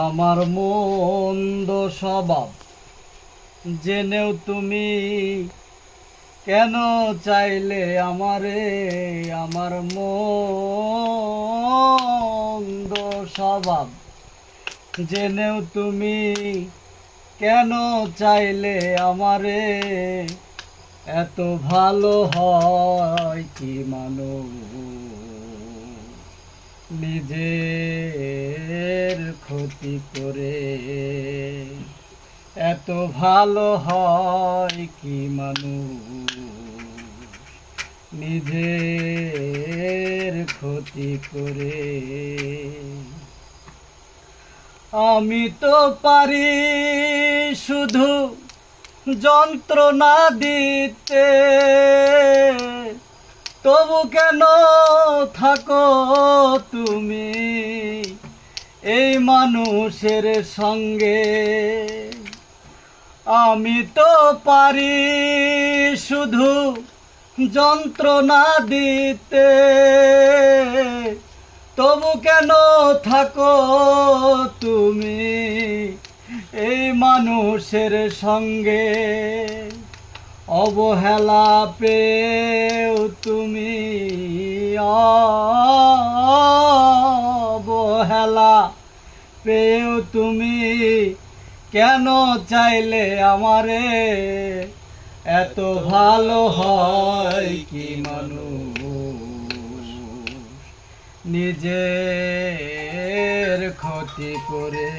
আমার মন্দ স্বভাব জেনেও তুমি কেন চাইলে আমারে? আমার মন্দ স্বভাব জেনেও তুমি কেন চাইলে আমারে? এত ভালো হয় কি মানুষ নিজের ক্ষতি করে? এত ভালো হয় কি মানুষ নিজের ক্ষতি করে? আমি তো পারি শুধু যন্ত্রণা দিতে, তবু কেন থাকো তুমি এই মানুষের সঙ্গে? আমি তো পারি শুধু যন্ত্রণা দিতে, তবু কেন থাকো তুমি এই মানুষের সঙ্গে? অবহেলা পেও তুমি, অবহেলা পেও তুমি কেন চাইলে আমারে? এত ভালো হয় কি মানুষ নিজের ক্ষতি করে?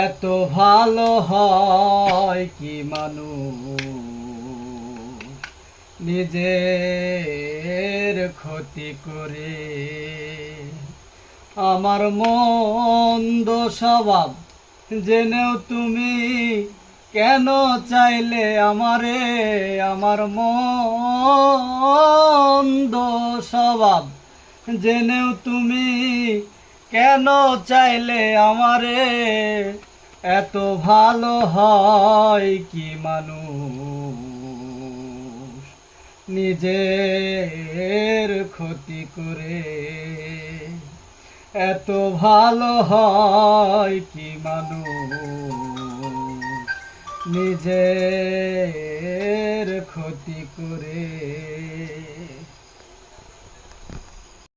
এত ভালো হয় কি মানুষ নিজের ক্ষতি করে? আমার মন্দ স্বভাব জেনেও তুমি কেন চাইলে আমারে? আমার মন্দ স্বভাব জেনেও তুমি কেন চাইলে আমারে? এত ভালো হয় কি মানুষ নিজের ক্ষতি করে? এত ভালো হয় কি মানুষ নিজের ক্ষতি করে?